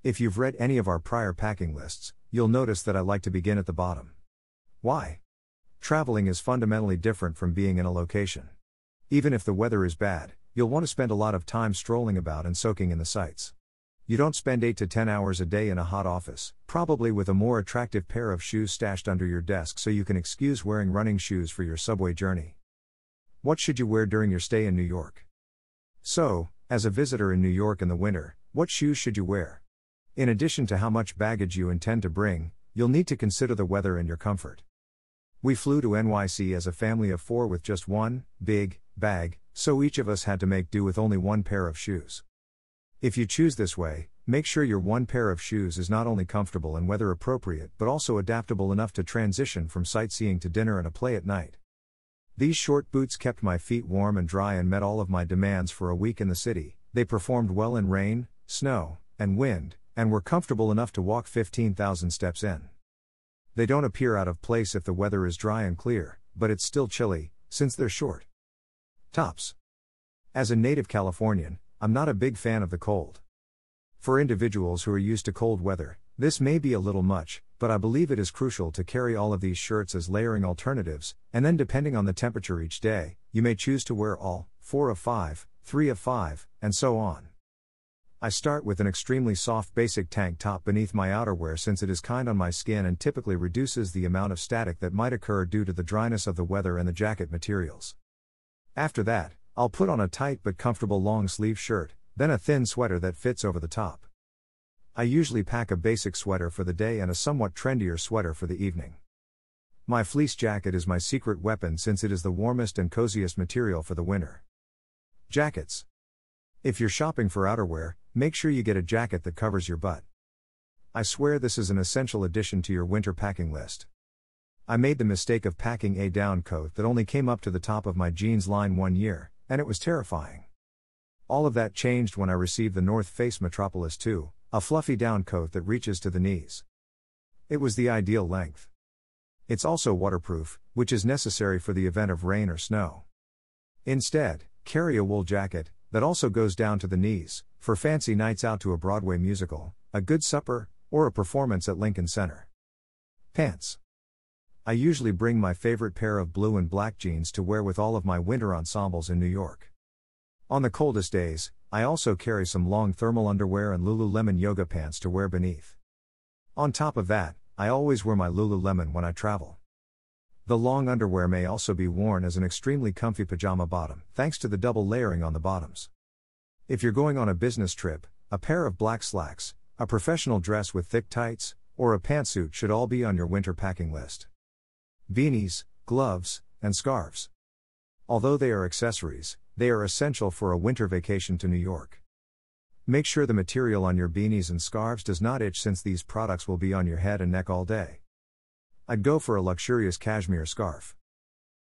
If you've read any of our prior packing lists, you'll notice that I like to begin at the bottom. Why? Traveling is fundamentally different from being in a location. Even if the weather is bad, you'll want to spend a lot of time strolling about and soaking in the sights. You don't spend 8 to 10 hours a day in a hot office, probably with a more attractive pair of shoes stashed under your desk so you can excuse wearing running shoes for your subway journey. What should you wear during your stay in New York? So, as a visitor in New York in the winter, what shoes should you wear? In addition to how much baggage you intend to bring, you'll need to consider the weather and your comfort. We flew to NYC as a family of 4 with just one big bag, so each of us had to make do with only one pair of shoes. If you choose this way, make sure your one pair of shoes is not only comfortable and weather appropriate but also adaptable enough to transition from sightseeing to dinner and a play at night. These short boots kept my feet warm and dry and met all of my demands for a week in the city. They performed well in rain, snow, and wind, and were comfortable enough to walk 15,000 steps in. They don't appear out of place if the weather is dry and clear, but it's still chilly, since they're short. Tops. As a native Californian, I'm not a big fan of the cold. For individuals who are used to cold weather, this may be a little much, but I believe it is crucial to carry all of these shirts as layering alternatives, and then depending on the temperature each day, you may choose to wear all 4 of 5, 3 of 5, and so on. I start with an extremely soft basic tank top beneath my outerwear since it is kind on my skin and typically reduces the amount of static that might occur due to the dryness of the weather and the jacket materials. After that, I'll put on a tight but comfortable long sleeve shirt, then a thin sweater that fits over the top. I usually pack a basic sweater for the day and a somewhat trendier sweater for the evening. My fleece jacket is my secret weapon since it is the warmest and coziest material for the winter. Jackets. If you're shopping for outerwear, make sure you get a jacket that covers your butt. I swear this is an essential addition to your winter packing list. I made the mistake of packing a down coat that only came up to the top of my jeans line one year, and it was terrifying. All of that changed when I received the North Face Metropolis 2, a fluffy down coat that reaches to the knees. It was the ideal length. It's also waterproof, which is necessary for the event of rain or snow. Instead, carry a wool jacket that also goes down to the knees, for fancy nights out to a Broadway musical, a good supper, or a performance at Lincoln Center. Pants. I usually bring my favorite pair of blue and black jeans to wear with all of my winter ensembles in New York. On the coldest days, I also carry some long thermal underwear and Lululemon yoga pants to wear beneath. On top of that, I always wear my Lululemon when I travel. The long underwear may also be worn as an extremely comfy pajama bottom, thanks to the double layering on the bottoms. If you're going on a business trip, a pair of black slacks, a professional dress with thick tights, or a pantsuit should all be on your winter packing list. Beanies, gloves, and scarves. Although they are accessories, they are essential for a winter vacation to New York. Make sure the material on your beanies and scarves does not itch since these products will be on your head and neck all day. I'd go for a luxurious cashmere scarf.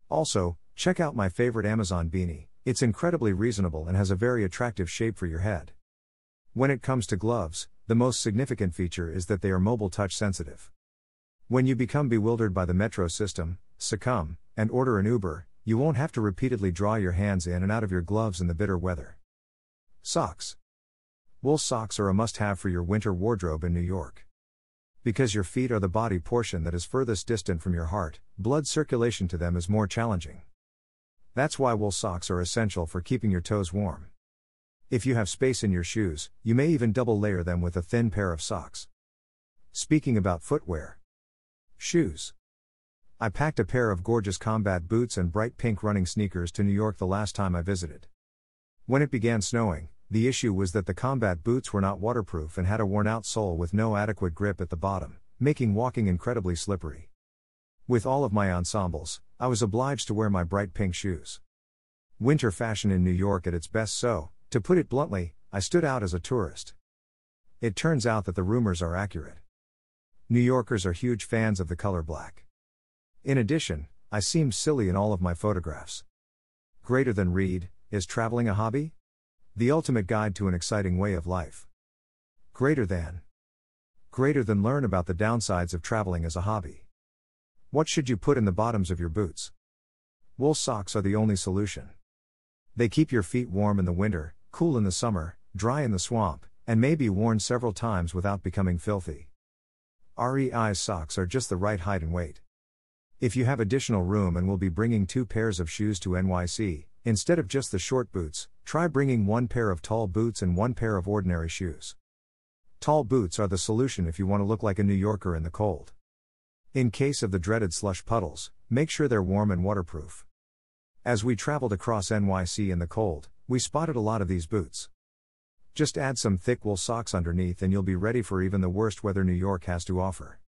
Also, check out my favorite Amazon beanie. It's incredibly reasonable and has a very attractive shape for your head. When it comes to gloves, the most significant feature is that they are mobile touch sensitive. When you become bewildered by the metro system, succumb, and order an Uber, you won't have to repeatedly draw your hands in and out of your gloves in the bitter weather. Socks. Wool socks are a must-have for your winter wardrobe in New York. Because your feet are the body portion that is furthest distant from your heart, blood circulation to them is more challenging. That's why wool socks are essential for keeping your toes warm. If you have space in your shoes, you may even double layer them with a thin pair of socks. Speaking about footwear. Shoes. I packed a pair of gorgeous combat boots and bright pink running sneakers to New York the last time I visited. When it began snowing, the issue was that the combat boots were not waterproof and had a worn-out sole with no adequate grip at the bottom, making walking incredibly slippery. With all of my ensembles, I was obliged to wear my bright pink shoes. Winter fashion in New York at its best, so, to put it bluntly, I stood out as a tourist. It turns out that the rumors are accurate. New Yorkers are huge fans of the color black. In addition, I seemed silly in all of my photographs. Greater than read, is traveling a hobby? The ultimate guide to an exciting way of life. Greater than learn about the downsides of traveling as a hobby. What should you put in the bottoms of your boots? Wool socks are the only solution. They keep your feet warm in the winter, cool in the summer, dry in the swamp, and may be worn several times without becoming filthy. REI's socks are just the right height and weight. If you have additional room and will be bringing 2 pairs of shoes to NYC, instead of just the short boots, try bringing 1 pair of tall boots and 1 pair of ordinary shoes. Tall boots are the solution if you want to look like a New Yorker in the cold. In case of the dreaded slush puddles, make sure they're warm and waterproof. As we traveled across NYC in the cold, we spotted a lot of these boots. Just add some thick wool socks underneath and you'll be ready for even the worst weather New York has to offer.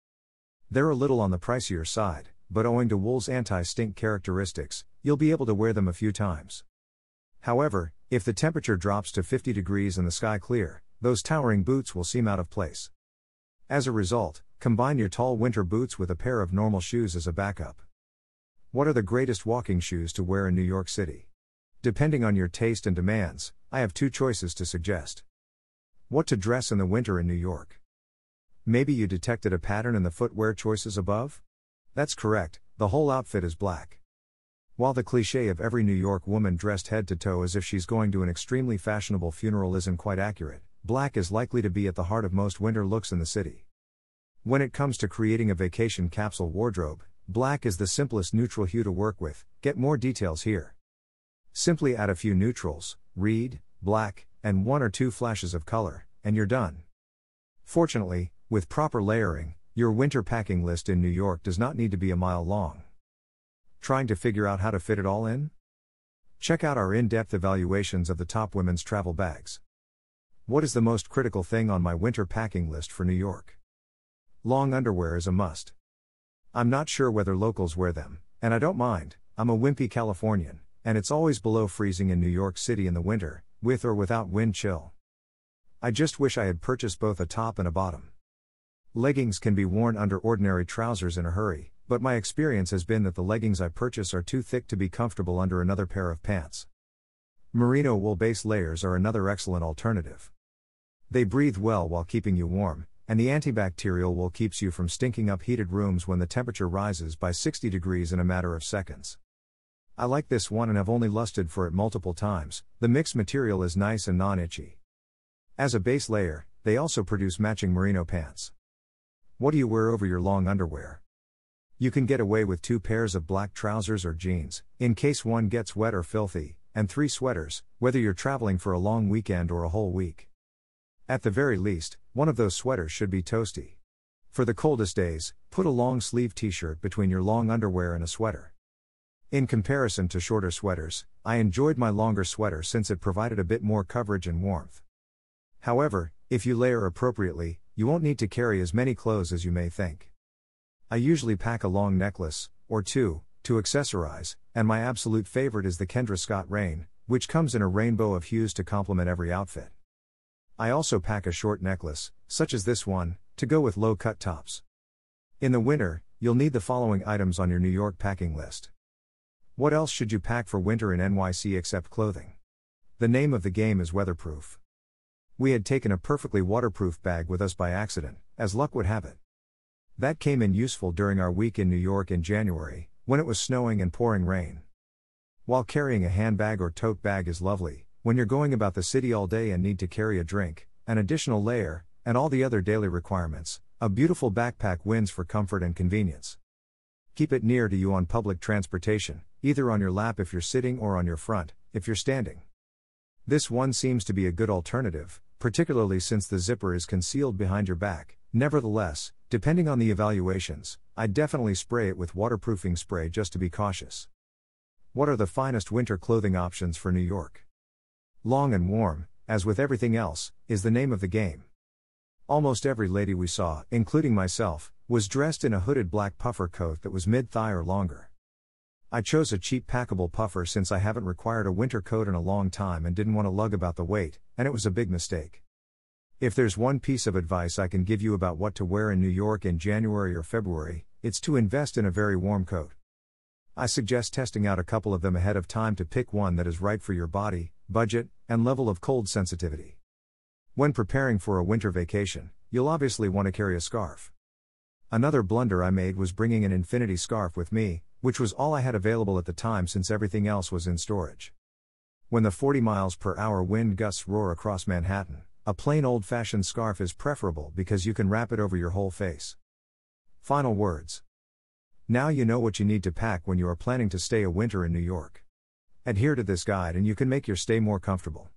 They're a little on the pricier side, but owing to wool's anti-stink characteristics, you'll be able to wear them a few times. However, if the temperature drops to 50 degrees and the sky clear, those towering boots will seem out of place. As a result, combine your tall winter boots with a pair of normal shoes as a backup. What are the greatest walking shoes to wear in New York City? Depending on your taste and demands, I have 2 choices to suggest. What to dress in the winter in New York? Maybe you detected a pattern in the footwear choices above? That's correct, the whole outfit is black. While the cliché of every New York woman dressed head to toe as if she's going to an extremely fashionable funeral isn't quite accurate, black is likely to be at the heart of most winter looks in the city. When it comes to creating a vacation capsule wardrobe, black is the simplest neutral hue to work with. Get more details here. Simply add a few neutrals, reed, black, and 1 or 2 flashes of color, and you're done. Fortunately, with proper layering, your winter packing list in New York does not need to be a mile long. Trying to figure out how to fit it all in? Check out our in-depth evaluations of the top women's travel bags. What is the most critical thing on my winter packing list for New York? Long underwear is a must. I'm not sure whether locals wear them, and I don't mind. I'm a wimpy Californian, and it's always below freezing in New York City in the winter, with or without wind chill. I just wish I had purchased both a top and a bottom. Leggings can be worn under ordinary trousers in a hurry, but my experience has been that the leggings I purchase are too thick to be comfortable under another pair of pants. Merino wool base layers are another excellent alternative. They breathe well while keeping you warm, and the antibacterial wool keeps you from stinking up heated rooms when the temperature rises by 60 degrees in a matter of seconds. I like this one and have only lusted for it multiple times. The mixed material is nice and non-itchy. As a base layer, they also produce matching merino pants. What do you wear over your long underwear? You can get away with 2 pairs of black trousers or jeans, in case one gets wet or filthy, and 3 sweaters, whether you're traveling for a long weekend or a whole week. At the very least, one of those sweaters should be toasty. For the coldest days, put a long-sleeve t-shirt between your long underwear and a sweater. In comparison to shorter sweaters, I enjoyed my longer sweater since it provided a bit more coverage and warmth. However, if you layer appropriately, you won't need to carry as many clothes as you may think. I usually pack a long necklace, or 2, to accessorize, and my absolute favorite is the Kendra Scott Rain, which comes in a rainbow of hues to complement every outfit. I also pack a short necklace, such as this one, to go with low-cut tops. In the winter, you'll need the following items on your New York packing list. What else should you pack for winter in NYC except clothing? The name of the game is weatherproof. We had taken a perfectly waterproof bag with us by accident, as luck would have it. That came in useful during our week in New York in January, when it was snowing and pouring rain. While carrying a handbag or tote bag is lovely, when you're going about the city all day and need to carry a drink, an additional layer, and all the other daily requirements, a beautiful backpack wins for comfort and convenience. Keep it near to you on public transportation, either on your lap if you're sitting or on your front, if you're standing. This one seems to be a good alternative, particularly since the zipper is concealed behind your back. Nevertheless, depending on the evaluations, I'd definitely spray it with waterproofing spray just to be cautious. What are the finest winter clothing options for New York? Long and warm, as with everything else, is the name of the game. Almost every lady we saw, including myself, was dressed in a hooded black puffer coat that was mid-thigh or longer. I chose a cheap packable puffer since I haven't required a winter coat in a long time and didn't want to lug about the weight, and it was a big mistake. If there's one piece of advice I can give you about what to wear in New York in January or February, it's to invest in a very warm coat. I suggest testing out a couple of them ahead of time to pick one that is right for your body, budget, and level of cold sensitivity. When preparing for a winter vacation, you'll obviously want to carry a scarf. Another blunder I made was bringing an infinity scarf with me, which was all I had available at the time since everything else was in storage. When the 40 miles per hour wind gusts roar across Manhattan, A plain old-fashioned scarf is preferable because you can wrap it over your whole face. Final words. Now you know what you need to pack when you are planning to stay a winter in New York. Adhere to this guide and you can make your stay more comfortable.